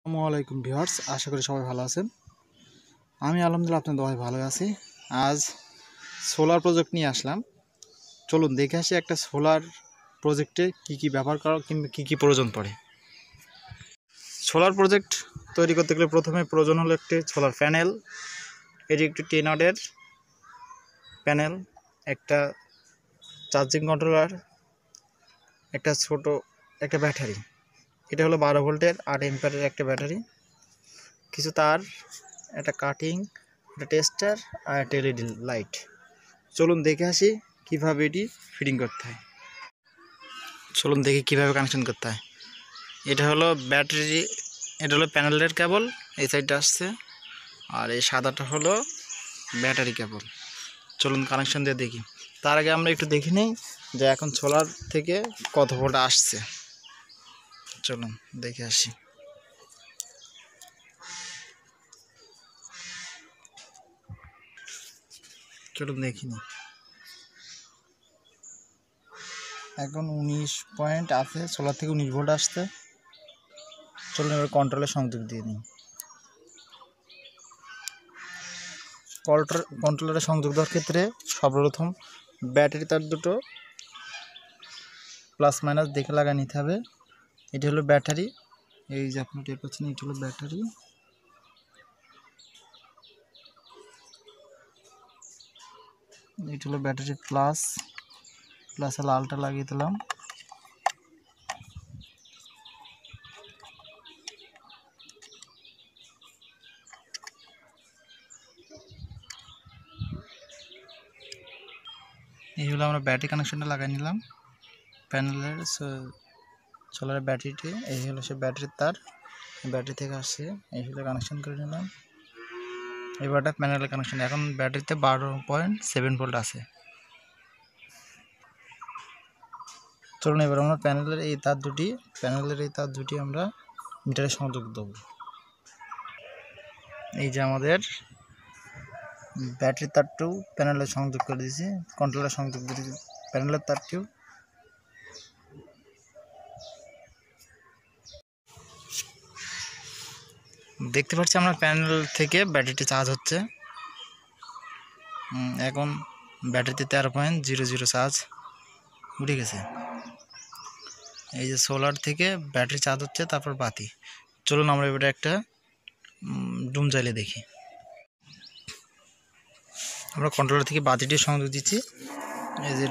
আসসালামু আলাইকুম ভিউয়ার্স, আশা করি সবাই ভালো আছেন। আমি আলহামদুলিল্লাহ আপনাদের দোয়ায় ভালো আছি। আজ সোলার প্রজেক্ট নিয়ে আসলাম। চলুন দেখে আসি একটা সোলার প্রজেক্টে কি ব্যবহার করা কিংবা কী প্রয়োজন পড়ে। সোলার প্রজেক্ট তৈরি করতে গেলে প্রথমে প্রয়োজন হলো একটি সোলার প্যানেল। এটি একটি 10 ওয়াটের প্যানেল, একটা চার্জিং কন্ট্রোলার, একটা ছোট একটা ব্যাটারি। এটা হলো 12 ভোল্টের 8 এম্পিয়ারের একটা ব্যাটারি, কিছু তার, একটা কাটিং, একটা টেস্টার আর একটা এলইডি লাইট। চলুন দেখে আসি কীভাবে এটি ফিটিং করতে হয়। চলুন দেখি কীভাবে কানেকশন করতে হয়। এটা হলো ব্যাটারি, এটা হলো প্যানেলের কেবল, এই সাইডটা আসছে, আর এই সাদাটা হলো ব্যাটারি কেবল। চলুন কানেকশন দিয়ে দেখি। তার আগে আমরা একটু দেখে নিই যে এখন সোলার থেকে কত ভোল্ট আসছে। চলুন দেখে আসি। চলুন দেখি নিই। এখন 19 পয়েন্ট আছে, সোলার থেকে 19 ভোল্ট আসছে। চলুন এবার কন্ট্রোলের সংযোগ দিয়ে নিই। কন্ট্রোলারে সংযোগ দেওয়ার ক্ষেত্রে সর্বপ্রথম ব্যাটারি তার দুটো প্লাস মাইনাস দেখে লাগা নিতে হবে। এটি হলো ব্যাটারি, এই যে আপনি টের পাচ্ছেন, এটি হলো ব্যাটারি। এটি হলো ব্যাটারি প্লাসে লালটা লাগিয়ে দিলাম। এই হলো আমরা ব্যাটারি কানেকশনটা লাগাই নিলাম প্যানেলের সোলারের ব্যাটারিটি। এই হলো সে ব্যাটারির তার, ব্যাটারি থেকে আসছে, এই হলো কানেকশন করে নিলাম। এবারটা প্যানেলের কানেকশন। এখন ব্যাটারিতে 12.7 ভোল্ট আছে। চলুন এবার আমরা প্যানেলের এই তার দুটি আমরা মিটারে সংযোগ দেবো। এই যে আমাদের ব্যাটারির তারটিও প্যানেলে সংযোগ করে দিয়েছি, কন্ট্রোলার সংযোগ দিয়ে দিয়েছি প্যানেলের তারটিও। দেখতে পাচ্ছি আমরা প্যানেল থেকে ব্যাটারিটি চার্জ হচ্ছে। এখন ব্যাটারিতে 13.00 চার্জ উঠে গেছে। এই যে সোলার থেকে ব্যাটারি চার্জ হচ্ছে, তারপর বাতি। চলুন আমরা এবার একটা ডুম জ্বালিয়ে দেখি। আমরা কন্ট্রোলার থেকে বাতিটি সংযোগ দিচ্ছি। এই যে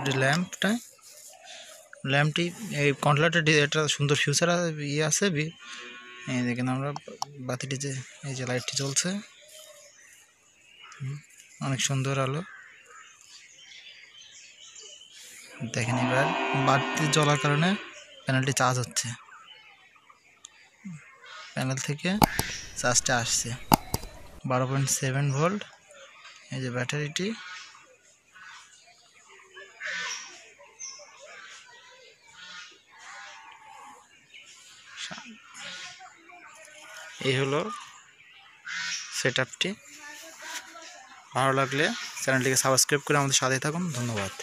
ল্যাম্পটি এই কন্ট্রোলারটা একটা সুন্দর ফিউচার ইয়ে আছে। এই দেখেন আমরা বাতিটি, যে এই যে লাইটটি জ্বলছে, অনেক সুন্দর আলো। দেখেন এবার বাতি জ্বলার কারণে প্যানেলটি চার্জ হচ্ছে, প্যানেল থেকে চার্জটা আসছে 12.7 ভোল্ট। এই যে ব্যাটারিটি, এই হলো সেটআপটি। ভালো লাগলে চ্যানেলটিকে সাবস্ক্রাইব করে আমাদের সাথে থাকুন। ধন্যবাদ।